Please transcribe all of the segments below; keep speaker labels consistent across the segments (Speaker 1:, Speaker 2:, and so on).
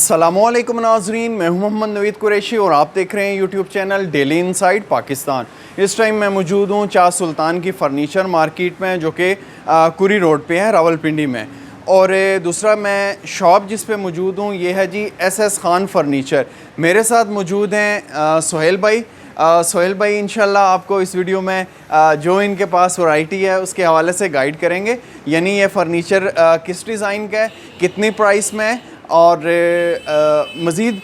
Speaker 1: अस्सलामुअलैकुम नाज़रीन, मैं हूं मोहम्मद नवीद कुरैशी और आप देख रहे हैं YouTube channel daily inside Pakistan. इस टाइम मैं मौजूद हूं चाह सुल्तान की फ़र्नीचर मार्केट में, जो कि कुरी रोड पे है, रावलपिंडी में। और दूसरा मैं शॉप जिस पे मौजूद हूं ये है जी एस खान फ़र्नीचर। मेरे साथ मौजूद हैं सोहेल भाई। सोहेल भाई इंशाल्लाह आपको इस वीडियो में जो इनके पास वैरायटी है उसके हवाले से गाइड करेंगे, यानी ये फ़र्नीचर किस डिज़ाइन का है, कितनी प्राइस में है, और मज़ीद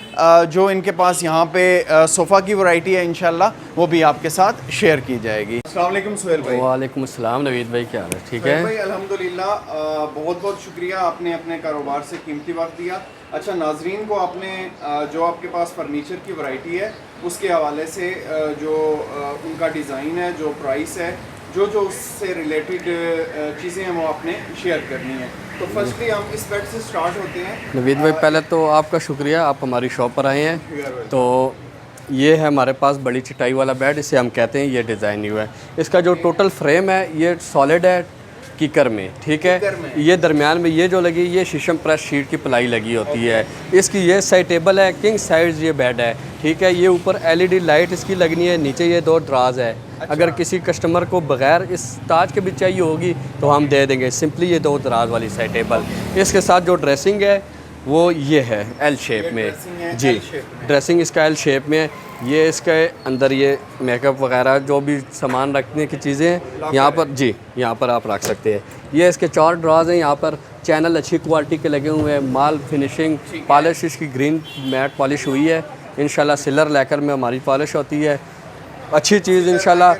Speaker 1: जो इनके पास यहाँ पे सोफ़ा की वैरायटी है इंशाल्लाह वो भी आपके साथ शेयर की जाएगी। अस्सलाम वालेकुम सोहेल भाई।
Speaker 2: वालेकुम अस्सलाम नवीद भाई, क्या हाल है? ठीक है
Speaker 1: भाई, अल्हम्दुलिल्लाह। बहुत बहुत शुक्रिया, आपने अपने कारोबार से कीमती वक्त दिया। अच्छा, नाजरीन को आपने जो आपके पास फ़र्नीचर की वैरायटी है उसके हवाले से जो उनका डिज़ाइन है, जो प्राइस है, जो उससे रिलेटेड चीज़ें हैं वो आपने शेयर करनी है। तो फर्स्टली हम इस बेड से स्टार्ट होते हैं।
Speaker 2: नवीद भाई, पहले तो आपका शुक्रिया, आप हमारी शॉप पर आए हैं। तो ये है हमारे पास बड़ी चटाई वाला बेड, इसे हम कहते हैं, ये डिज़ाइन न्यू है। इसका जो टोटल फ्रेम है ये सॉलिड है कीकर में, ठीक है। ये दरमियान में ये जो लगी ये शीशम प्रेस शीट की प्लाई लगी होती है। इसकी ये साइड टेबल है, किंग साइज ये बेड है, ठीक है। ये ऊपर LED लाइट इसकी लगनी है, नीचे ये 2 ड्राज है। अगर किसी कस्टमर को बगैर इस ताज के भी चाहिए होगी तो हम दे देंगे, सिंपली ये 2 दराज वाली साइड टेबल। इसके साथ जो ड्रेसिंग है वो ये है L शेप में जी, ड्रेसिंग इसका L शेप में है। ये इसके अंदर ये मेकअप वगैरह जो भी सामान रखने की चीज़ें हैं यहाँ पर जी, यहाँ पर आप रख सकते हैं। ये इसके 4 ड्राज हैं, यहाँ पर चैनल अच्छी क्वालिटी के लगे हुए हैं। माल फिनिशिंग पॉलिश इसकी ग्रीन मैट पॉलिश हुई है, इंशाल्लाह सिल्वर लैकर में हमारी पॉलिश होती है, अच्छी चीज़ इंशाल्लाह।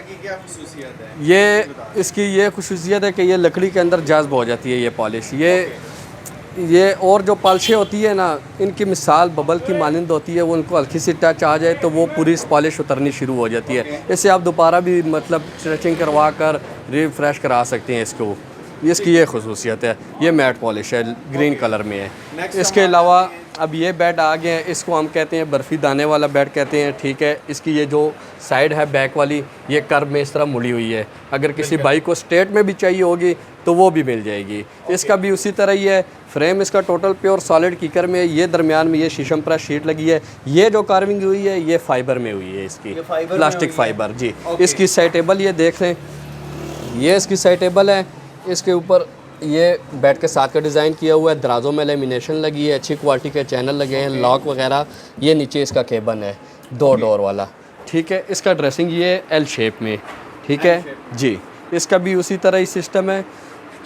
Speaker 2: ये इसकी ये खुसूसियत है कि ये लकड़ी के अंदर जज्ब हो जाती है ये पॉलिश। ये और जो पॉलिशें होती है ना, इनकी मिसाल बबल की मानंद होती है, वो उनको हल्की सी टच आ जाए तो वो पूरी पॉलिश उतरनी शुरू हो जाती है। इससे आप दोबारा भी मतलब स्ट्रेचिंग करवा कर रिफ्रेश करा सकते हैं इसको। इसकी ये खुसूसियत है, ये मैट पॉलिश है, ग्रीन कलर में है। इसके अलावा अब ये बेड आ गए हैं, इसको हम कहते हैं बर्फ़ी दाने वाला बेड कहते हैं, ठीक है। इसकी ये जो साइड है बैक वाली, ये कर्व में इस तरह मुड़ी हुई है। अगर किसी भाई को स्ट्रेट में भी चाहिए होगी तो वो भी मिल जाएगी। इसका भी उसी तरह ही है। फ्रेम इसका टोटल प्योर सॉलिड कीकर में है। ये दरमियान में ये शीशम प्रेस शीट लगी है। ये जो कार्विंग हुई है ये फाइबर में हुई है, इसकी प्लास्टिक फाइबर जी। इसकी साइड टेबल ये देख लें, ये इसकी साइड टेबल है। इसके ऊपर ये बेड के साथ का डिज़ाइन किया हुआ है, दराजों में लेमिनेशन लगी है, अच्छी क्वालिटी के चैनल लगे हैं, लॉक वगैरह। ये नीचे इसका केबन है 2 डोर वाला, ठीक है। इसका ड्रेसिंग ये L शेप में, ठीक है जी। इसका भी उसी तरह ही सिस्टम है।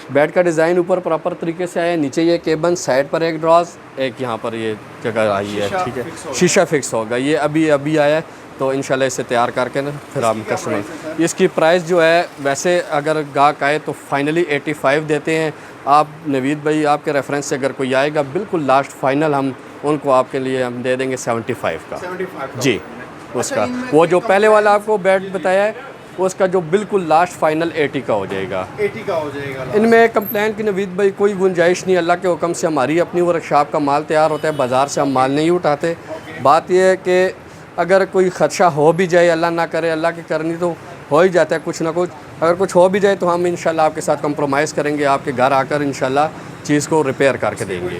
Speaker 2: बेड का डिज़ाइन ऊपर प्रॉपर तरीके से आया है, नीचे ये केबन, साइड पर एक ड्रॉज, एक यहाँ पर ये जगह आई है, ठीक है। शीशा फिक्स होगा, ये अभी आया है। तो इंशाल्लाह इसे तैयार करके ना फिर आप कस्टमर। इसकी प्राइस जो है वैसे अगर गाहक आए तो फाइनली 85 देते हैं। आप नवीद भाई, आपके रेफरेंस से अगर कोई आएगा बिल्कुल लास्ट फाइनल हम उनको आपके लिए हम दे देंगे 75 का जी। उसका वो जो पहले वाला आपको बेड बताया है उसका जो बिल्कुल लास्ट फाइनल 80 का हो जाएगा।
Speaker 1: 80 का हो जाएगा।
Speaker 2: इनमें कंप्लेन की नवीद भाई कोई गुंजाइश नहीं। अल्लाह के हुक्म से हमारी अपनी वर्कशॉप का माल तैयार होता है, बाज़ार से हम माल नहीं उठाते। बात यह है कि अगर कोई ख़दशा हो भी जाए, अल्लाह ना करे, अल्लाह की करनी तो हो ही जाता है कुछ ना कुछ, अगर कुछ हो भी जाए तो हम इंशाल्लाह आपके साथ कंप्रोमाइज़ करेंगे, आपके घर आकर इंशाल्लाह चीज़ को रिपेयर करके देंगे।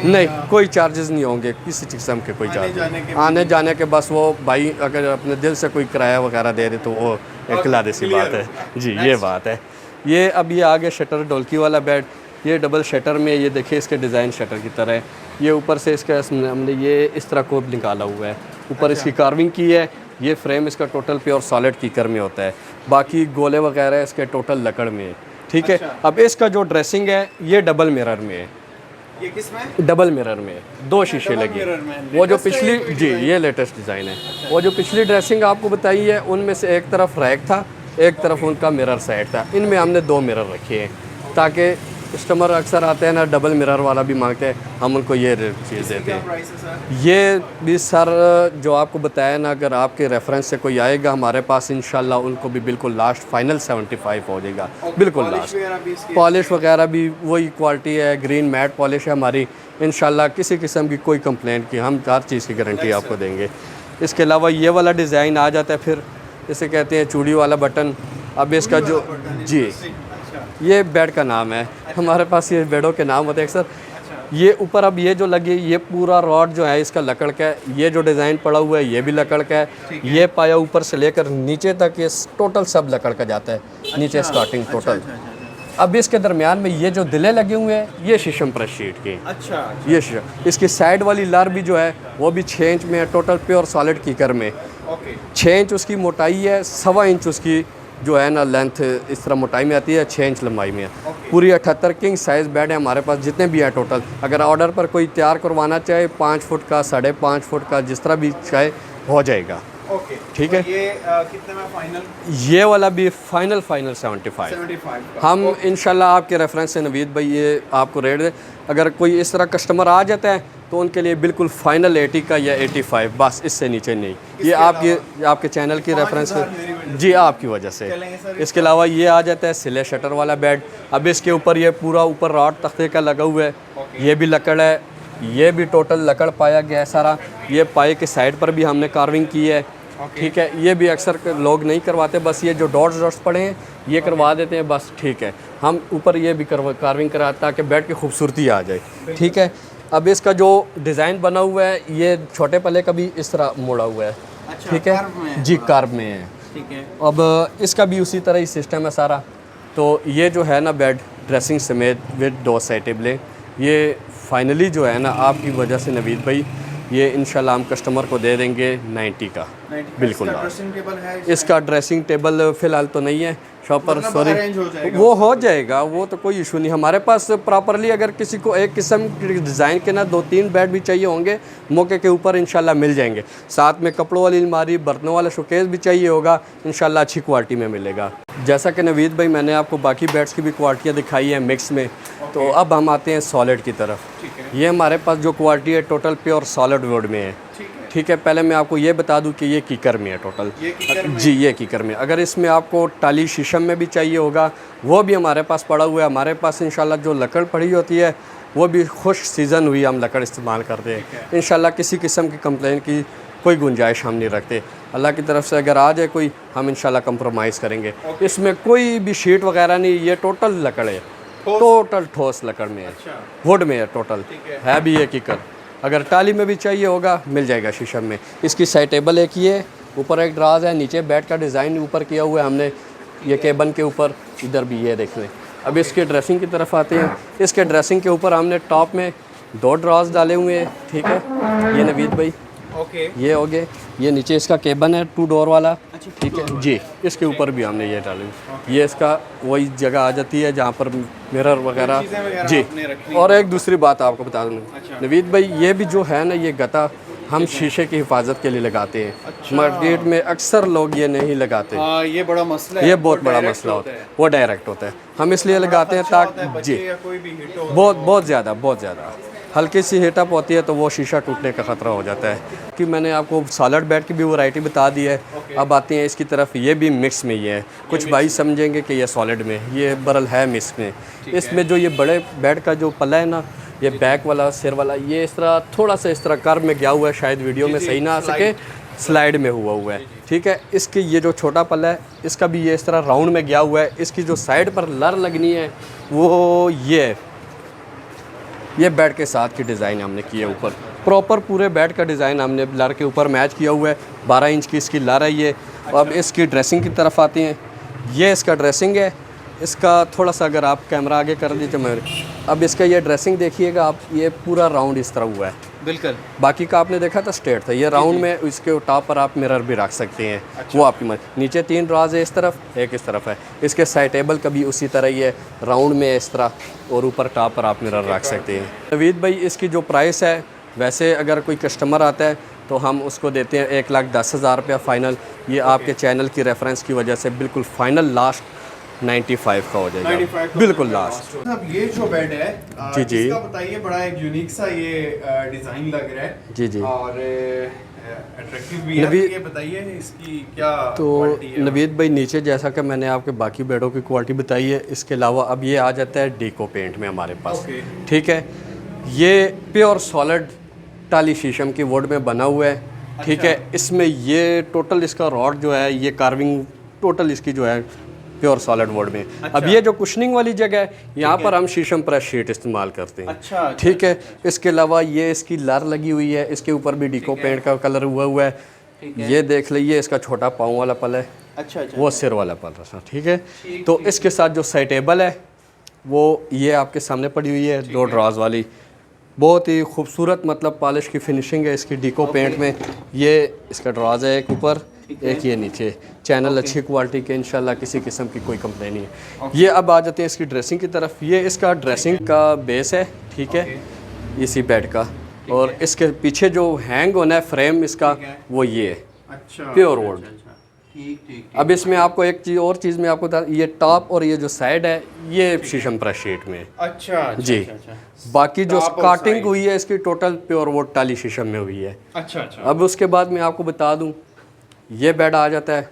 Speaker 2: नहीं, कोई चार्जेस नहीं होंगे किसी किस्म के, कोई चार्ज आने जाने के। बस वो भाई अगर अपने दिल से कोई किराया वगैरह दे दे तो वो एक लादे सी बात है जी, ये बात है। ये अब ये आगे शटर डोलकी वाला बेड, ये डबल शटर में, ये देखिए इसके डिज़ाइन शटर की तरह है। ये ऊपर से इसका हमने ये इस तरह कोड निकाला हुआ है, ऊपर इसकी कार्विंग की है। ये फ्रेम इसका टोटल प्योर सॉलिड कीकर में होता है, बाकी गोले वगैरह इसके टोटल लकड़ में है, ठीक है। अब इसका जो ड्रेसिंग है ये डबल मिरर में है।
Speaker 1: ये किस में?
Speaker 2: डबल मिरर में 2 शीशे लगे। वो जो पिछली जी, ये लेटेस्ट डिज़ाइन है। वो जो पिछली ड्रेसिंग आपको बताई है उनमें से एक तरफ रैक था, एक तरफ उनका मिरर साइड था। इनमें हमने 2 मिरर रखे हैं ताकि कस्टमर अक्सर आते हैं ना, डबल मिरर वाला भी मांगते हैं, हम उनको ये चीज़ देते हैं। ये भी सर जो आपको बताया ना, अगर आपके रेफरेंस से कोई आएगा हमारे पास इंशाल्लाह उनको भी बिल्कुल लास्ट फाइनल 75 हो जाएगा, बिल्कुल लास्ट। पॉलिश वगैरह भी वही क्वालिटी है, ग्रीन मैट पॉलिश है हमारी। इंशाल्लाह किसी किस्म की कोई कंप्लेंट की हम हर चीज़ की गारंटी आपको देंगे। इसके अलावा ये वाला डिज़ाइन आ जाता है, फिर इसे कहते हैं चूड़ी वाला बटन। अब इसका जो जी, ये बेड का नाम है, हमारे पास ये बेडों के नाम होते हैं अक्सर। ये ऊपर अब ये जो लगी ये पूरा रॉड जो है इसका लकड़ का है। ये जो डिज़ाइन पड़ा हुआ है ये भी लकड़ का है। ये पाया ऊपर से लेकर नीचे तक ये टोटल सब लकड़ का जाता है। नीचे स्टार्टिंग टोटल। अब इसके दरमियान में ये जो दिले लगे हुए हैं ये शीशम प्रेस शीट के।
Speaker 1: अच्छा।
Speaker 2: ये शीशम, इसकी साइड वाली लार भी जो है वो भी 6 इंच में है, टोटल प्योर सॉलिड कीकर में।
Speaker 1: ओके।
Speaker 2: 6 इंच उसकी मोटाई है, 1.25 इंच उसकी जो है ना लेंथ इस तरह मोटाई में आती है, 6 इंच लंबाई में है। पूरी 78 किंग साइज़ बेड है हमारे पास जितने भी हैं टोटल। अगर ऑर्डर पर कोई तैयार करवाना चाहे 5 फुट का, 5.5 फुट का, जिस तरह भी चाहे हो जाएगा।
Speaker 1: ओके
Speaker 2: ठीक है।
Speaker 1: ये कितने में फाइनल?
Speaker 2: ये वाला भी फाइनल 75। हम इंशाल्लाह आपके रेफरेंस से नवीद भाई ये आपको रेट दे। अगर कोई इस तरह कस्टमर आ जाता है तो उनके लिए बिल्कुल फाइनल 80 का या 85, बस इससे नीचे नहीं। ये आपके चैनल की रेफरेंस जी आपकी वजह से। इसके अलावा ये आ जाता है सिले शटर वाला बेड। अब इसके ऊपर ये पूरा ऊपर रॉड तख्ते का लगा हुआ है। ये भी लकड़ है, ये भी टोटल लकड़ पाया गया है सारा। ये पाए के साइड पर भी हमने कार्विंग की है। ठीक है। ये भी अक्सर लोग नहीं करवाते, बस ये जो डॉट्स पड़े हैं ये करवा देते हैं बस। ठीक है। हम ऊपर ये भी कार्विंग कराते ताकि बेड की खूबसूरती आ जाए। ठीक है। अब इसका जो डिज़ाइन बना हुआ है ये छोटे पल्ले का भी इस तरह मोड़ा हुआ है।
Speaker 1: अच्छा,
Speaker 2: ठीक है जी, कार्व में है।
Speaker 1: ठीक है।
Speaker 2: अब इसका भी उसी तरह ही सिस्टम है सारा। तो ये जो है ना बेड ड्रेसिंग समेत विद 2 साइड टेबलें, ये फाइनली जो है ना आपकी वजह से नवीद भाई ये इंशाल्लाह हम कस्टमर को दे देंगे 90 का। बिल्कुल। इसका ड्रेसिंग टेबल फ़िलहाल तो नहीं है शॉप पर, सॉरी। वो हो जाएगा, वो तो कोई इशू नहीं। हमारे पास प्रॉपरली अगर किसी को एक किस्म के डिज़ाइन के ना 2-3 बेड भी चाहिए होंगे मौके के ऊपर इंशाल्लाह मिल जाएंगे। साथ में कपड़ों वाली अलमारी, बर्तनों वाला शोकेस भी चाहिए होगा, इंशाल्लाह अच्छी क्वालिटी में मिलेगा। जैसा कि नवीद भाई मैंने आपको बाकी बेड्स की भी क्वालिटियाँ दिखाई हैं मिक्स में। तो अब हम आते हैं सॉलिड की तरफ। ये हमारे पास जो क्वालिटी है टोटल प्योर सॉलिड वुड में है। ठीक है। पहले मैं आपको ये बता दूं कि ये कीकर में है टोटल। जी ये कीकर में। अगर इसमें आपको टाली शीशम में भी चाहिए होगा वो भी हमारे पास पड़ा हुआ है। हमारे पास इंशाल्लाह जो लकड़ पड़ी होती है वो भी खुश सीज़न हुई हम लकड़ इस्तेमाल करते हैं। इंशाल्लाह किसी किस्म की कंप्लेन की कोई गुंजाइश हम नहीं रखते। अल्लाह की तरफ से अगर आ जाए कोई, हम इंशाल्लाह कंप्रोमाइज़ करेंगे। इसमें कोई भी शीट वगैरह नहीं, ये टोटल लकड़ है, टोटल ठोस लकड़ में है। वुड में है टोटल, है भी ये कीकर। अगर टाली में भी चाहिए होगा मिल जाएगा शीशम में। इसकी साइड टेबल एक ये, ऊपर एक ड्राज है, नीचे बेड का डिज़ाइन ऊपर किया हुआ है हमने ये केबन के ऊपर, इधर भी ये देख लें। अब इसके ड्रेसिंग की तरफ आते हैं। इसके ड्रेसिंग के ऊपर हमने टॉप में 2 ड्राज डाले हुए हैं। ठीक है। ये नवीद भाई
Speaker 1: ओके।
Speaker 2: ये हो गए। ये नीचे इसका केबन है 2 डोर वाला। ठीक है जी। इसके ऊपर भी हमने ये डाले। ये इसका वही जगह आ जाती है जहाँ पर मिरर वगैरह जी। और एक दूसरी बात आपको बता दूँ नवीद भाई, ये भी जो है ना ये गता हम शीशे की हिफाजत के लिए लगाते हैं। मार्केट में अक्सर लोग ये नहीं लगाते।
Speaker 1: ये बड़ा मसला है।
Speaker 2: ये बहुत बड़ा मसला होता है। वो डायरेक्ट होता है, हम इसलिए लगाते हैं ताकि जी बहुत ज़्यादा हल्की सी हीटअप होती है तो वो शीशा टूटने का ख़तरा हो जाता है। कि मैंने आपको सॉलिड बेड की भी वैरायटी बता दी है। अब आते हैं इसकी तरफ। ये भी मिक्स में ये है। कुछ भाई समझेंगे कि ये सॉलिड में, ये बरल है मिक्स में। इसमें जो ये बड़े बेड का जो पल्ला है ना, ये बैक वाला सिर वाला, ये इस तरह थोड़ा सा इस तरह कर्व में गया हुआ है। शायद वीडियो में सही ना आ सके, स्लाइड में हुआ है। ठीक है। इसके ये जो छोटा पल्ला है इसका भी ये इस तरह राउंड में गया हुआ है। इसकी जो साइड पर लर लगनी है वो ये बेड के साथ की डिज़ाइन हमने की है। ऊपर प्रॉपर पूरे बेड का डिज़ाइन हमने लर के ऊपर मैच किया हुआ है। 12 इंच की इसकी लर है ये। अब इसकी ड्रेसिंग की तरफ आते हैं। ये इसका ड्रेसिंग है। इसका थोड़ा सा अगर आप कैमरा आगे कर दीजिए मेरे, अब इसका ये ड्रेसिंग देखिएगा आप, ये पूरा राउंड इस तरह हुआ है।
Speaker 1: बिल्कुल।
Speaker 2: बाकी का आपने देखा था स्ट्रेट था, ये राउंड में। इसके टॉप पर आप मिरर भी रख सकते हैं। वो आपकी मर्ज़ी। नीचे 3 ड्राज है, इस तरफ एक इस तरफ है। इसके साइड टेबल का भी उसी तरह ही है, राउंड में इस तरह, और ऊपर टॉप पर आप मिरर रख सकते हैं। नवीद भाई इसकी जो प्राइस है, वैसे अगर कोई कस्टमर आता है तो हम उसको देते हैं 1,10,000 रुपया फ़ाइनल। ये आपके चैनल की रेफरेंस की वजह से बिल्कुल फ़ाइनल लास्ट 95 का हो जाएगा, बिल्कुल लास्ट।
Speaker 1: अब ये जो बेड है
Speaker 2: जी
Speaker 1: इसका बताइए, बड़ा एक यूनिक सा ये डिज़ाइन लग रहा है
Speaker 2: जी और
Speaker 1: अट्रैक्टिव भी है। ये बताइए इसकी क्या क्वालिटी है?
Speaker 2: नवीद भाई नीचे जैसा कि मैंने आपके बाकी बेडों की क्वालिटी बताई है, इसके अलावा अब ये आ जाता है डीको पेंट में हमारे पास। ठीक है। ये प्योर सॉलिड टाली शीशम की वुड में बना हुआ है। ठीक है। इसमें ये टोटल इसका रॉड जो है, ये कार्विंग टोटल इसकी जो है प्योर सॉलिड वुड में। अब ये जो कुशनिंग वाली जगह है, यहाँ पर हम शीशम प्रेस शीट इस्तेमाल करते हैं।
Speaker 1: अच्छा,
Speaker 2: ठीक है। इसके अलावा ये इसकी लर लगी हुई है, इसके ऊपर भी डिको पेंट का कलर हुआ है। ये देख लीजिए, इसका छोटा पाँव वाला पल है,
Speaker 1: अच्छा,
Speaker 2: वो सिर वाला पल रहा। ठीक है। तो इसके साथ जो साइड टेबल है वो ये आपके सामने पड़ी हुई है, 2 ड्रॉज वाली, बहुत ही खूबसूरत, मतलब पॉलिश की फिनिशिंग है इसकी डिको पेंट में। ये इसका ड्रॉज है, एक ऊपर एक ये नीचे। चैनल अच्छी क्वालिटी के, इंशाल्लाह किसी किस्म की कोई कंप्लेन नहीं है। ये अब आ जाते हैं इसकी ड्रेसिंग की तरफ। ये इसका ड्रेसिंग का बेस है, ठीक है, इसी बेड का। और इसके पीछे जो हैंग होना है फ्रेम इसका, वो ये है,
Speaker 1: अच्छा,
Speaker 2: प्योर वुड।
Speaker 1: ठीक।
Speaker 2: अब इसमें आपको एक चीज़ और चीज़ में आपको बता, ये टॉप और ये जो साइड है ये शीशम प्रेस शीट में है।
Speaker 1: अच्छा,
Speaker 2: जी। बाकी जो काटिंग हुई है इसकी टोटल प्योर वुड टाली शीशम में हुई है।
Speaker 1: अच्छा।
Speaker 2: अब उसके बाद मैं आपको बता दूं, ये बेड आ जाता है।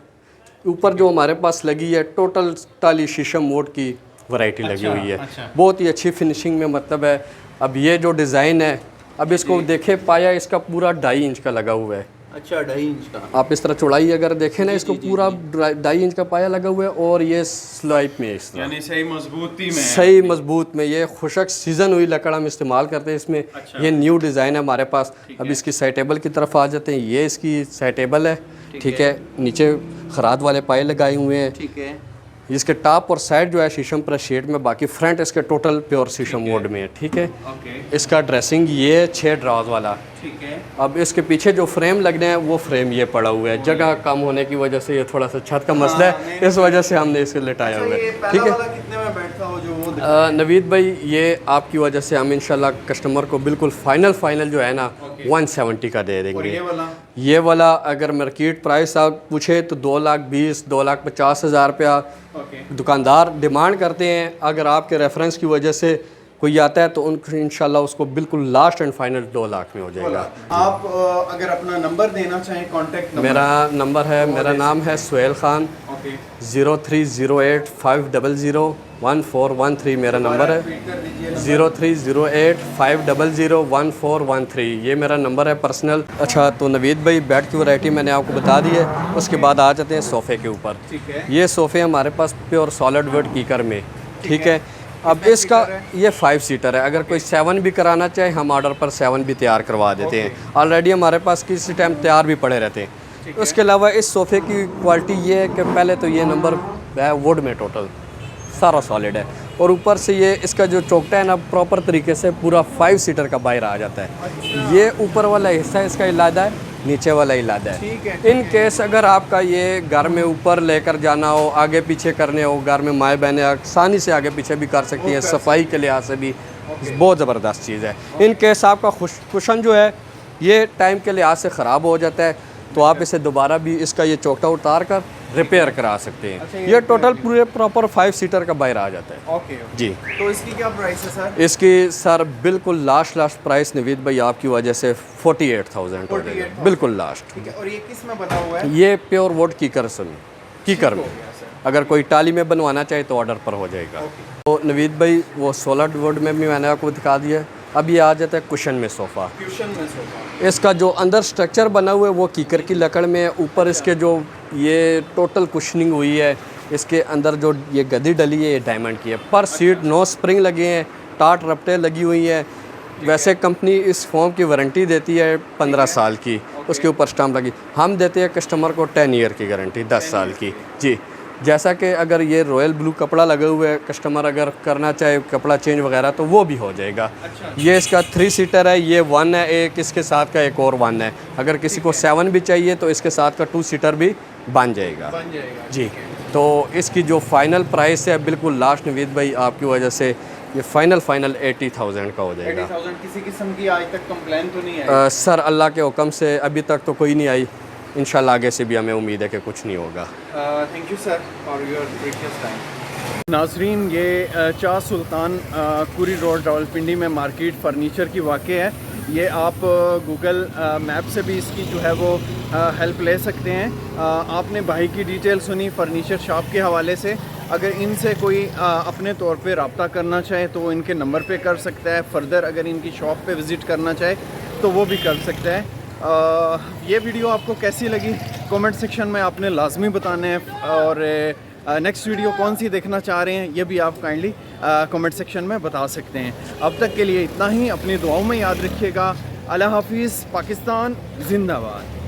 Speaker 2: ऊपर जो हमारे पास लगी है टोटल टाली शीशम वुड की वैरायटी लगी हुई है, बहुत ही अच्छी फिनिशिंग में, मतलब है। अब ये जो डिज़ाइन है, अब इसको देखे, पाया इसका पूरा 2.5 इंच का लगा हुआ है।
Speaker 1: अच्छा, 2.5 इंच का।
Speaker 2: आप इस तरह चौड़ाई अगर देखें ना, इसको पूरा 2.5 इंच का पाया लगा हुआ है। और ये स्लाइप में इस तरह,
Speaker 1: यानी सही मजबूती में,
Speaker 2: सही मजबूत में। ये खुशक सीजन हुई लकड़ हम इस्तेमाल करते हैं इसमें। अच्छा। ये न्यू डिज़ाइन है हमारे पास। अब इसकी साइड टेबल की तरफ आ जाते हैं। ये इसकी साइड टेबल है, ठीक है। नीचे खराद वाले पाए लगाए हुए हैं, ठीक है। इसके टॉप और साइड जो है शीशम प्रेस शीट में, बाकी फ्रंट इसके टोटल प्योर शीशम वुड में है, ठीक है। इसका ड्रेसिंग ये 6 ड्रॉज वाला, ठीक है। अब इसके पीछे जो फ्रेम लगने हैं वो फ्रेम ये पड़ा हुआ है। जगह कम होने की वजह से, ये थोड़ा सा छत का मसला है, इस वजह से हमने इसे लेटाया हुआ है, ठीक है।
Speaker 1: कितने में बैठता हो जो वो
Speaker 2: नवीद भाई, ये आपकी वजह से हम इंशाल्लाह कस्टमर को बिल्कुल फाइनल जो है ना 170 का दे देंगे। ये वाला अगर मार्केट प्राइस आप पूछे तो 2,20,000 2,50,000 रुपया दुकानदार डिमांड करते हैं। अगर आपके रेफरेंस की वजह से कोई आता है तो उनको इंशाल्लाह उसको बिल्कुल लास्ट एंड फाइनल 2 लाख में हो जाएगा।
Speaker 1: आप अगर अपना नंबर देना चाहें, कॉन्टेक्ट नंबर।
Speaker 2: मेरा नंबर है, मेरा नाम है सुहेल खान, 0308-500-1413 मेरा नंबर है। 0308-500-1413 ये मेरा नंबर है पर्सनल। अच्छा, तो नवीद भाई, बेड की वैरायटी मैंने आपको बता दी है। उसके बाद आ जाते हैं सोफ़े के ऊपर। ये सोफ़े हमारे पास प्योर सॉलिड वुड कीकर में, ठीक है। अब इसका ये 5 सीटर है। अगर कोई 7 भी कराना चाहे, हम ऑर्डर पर 7 भी तैयार करवा देते हैं। ऑलरेडी हमारे पास किसी टाइम तैयार भी पड़े रहते हैं। उसके अलावा इस सोफ़े की क्वालिटी ये है कि पहले तो ये नंबर है वुड में टोटल सारा सॉलिड है, और ऊपर से ये इसका जो चौकटा है ना, प्रॉपर तरीके से पूरा 5 सीटर का बाहर आ जाता है। ये ऊपर वाला हिस्सा इसका इलादा है, नीचे वाला इलादा है। इन केस अगर आपका ये घर में ऊपर लेकर जाना हो, आगे पीछे करने हो, घर में माएँ बहनें आसानी से आगे पीछे भी कर सकती हैं, सफाई के लिहाज से भी बहुत ज़बरदस्त चीज़ है। इन केस आपका कुशन जो है ये टाइम के लिहाज से ख़राब हो जाता है तो आप इसे दोबारा भी इसका ये चौकटा उतार कर रिपेयर करा सकते हैं। अच्छा, ये टोटल पूरे प्रॉपर 5 सीटर का बाहर आ जाता है।
Speaker 1: ओके
Speaker 2: जी।
Speaker 1: तो इसकी क्या प्राइस है सर?
Speaker 2: इसकी सर बिल्कुल लास्ट प्राइस नवीद भाई आपकी वजह से 48,000 हो जाएगा, बिल्कुल लास्ट।
Speaker 1: ठीक है। और ये किस में बना हुआ है?
Speaker 2: ये प्योर वुड कीकर में। अगर कोई टाली में बनवाना चाहे तो ऑर्डर पर हो जाएगा। तो नवीद भाई, वो सॉलिड वुड में भी मैंने आपको दिखा दिया। अब ये आ जाता है कुशन में सोफ़ा। इसका जो अंदर स्ट्रक्चर बना हुआ है वो कीकर की लकड़ में है। ऊपर इसके जो ये टोटल कुशनिंग हुई है, इसके अंदर जो ये गद्दी डली है ये डायमंड की है। पर सीट 9 स्प्रिंग लगे हैं, टाट रपटें लगी हुई हैं। वैसे कंपनी इस फॉर्म की वारंटी देती है 15 साल की, उसके ऊपर स्टाम्प लगी। हम देते हैं कस्टमर को 10 ईयर की गारंटी, 10 साल की। जी। जैसा कि अगर ये रॉयल ब्लू कपड़ा लगा हुआ है, कस्टमर अगर करना चाहे कपड़ा चेंज वगैरह तो वो भी हो जाएगा। ये इसका 3 सीटर है, ये 1 है, एक इसके साथ का एक और 1 है। अगर किसी को 7 भी चाहिए तो इसके साथ का 2 सीटर भी बन जाएगा। जी। तो इसकी जो फाइनल प्राइस है बिल्कुल लास्ट नवीद भाई आपकी वजह से ये फाइनल 80,000 का हो जाएगा।
Speaker 1: 80,000। किसी किस्म की आज तक कंप्लेन तो नहीं आई?
Speaker 2: सर अल्लाह के हुक्म से अभी तक तो कोई नहीं आई। इंशाल्लाह आगे से भी हमें उम्मीद है कि कुछ नहीं होगा।
Speaker 1: Thank you sir for your precious time. नाजरीन, ये शाह सुल्तान कुरी रोड रावलपिंडी में मार्केट फ़र्नीचर की वाक़ है। ये आप गूगल मैप से भी इसकी जो है वो हेल्प ले सकते हैं। आपने भाई की डिटेल सुनी फ़र्नीचर शॉप के हवाले से। अगर इनसे कोई अपने तौर पे रब्ता करना चाहे तो वो इनके नंबर पे कर सकता है। फ़र्दर अगर इनकी शॉप पे विज़िट करना चाहे तो वो भी कर सकता है। ये वीडियो आपको कैसी लगी कमेंट सेक्शन में आपने लाजमी बताना है। और नेक्स्ट वीडियो कौन सी देखना चाह रहे हैं ये भी आप काइंडली कमेंट सेक्शन में बता सकते हैं। अब तक के लिए इतना ही, अपनी दुआओं में याद रखिएगा। अल्लाह हाफिज़, पाकिस्तान जिंदाबाद।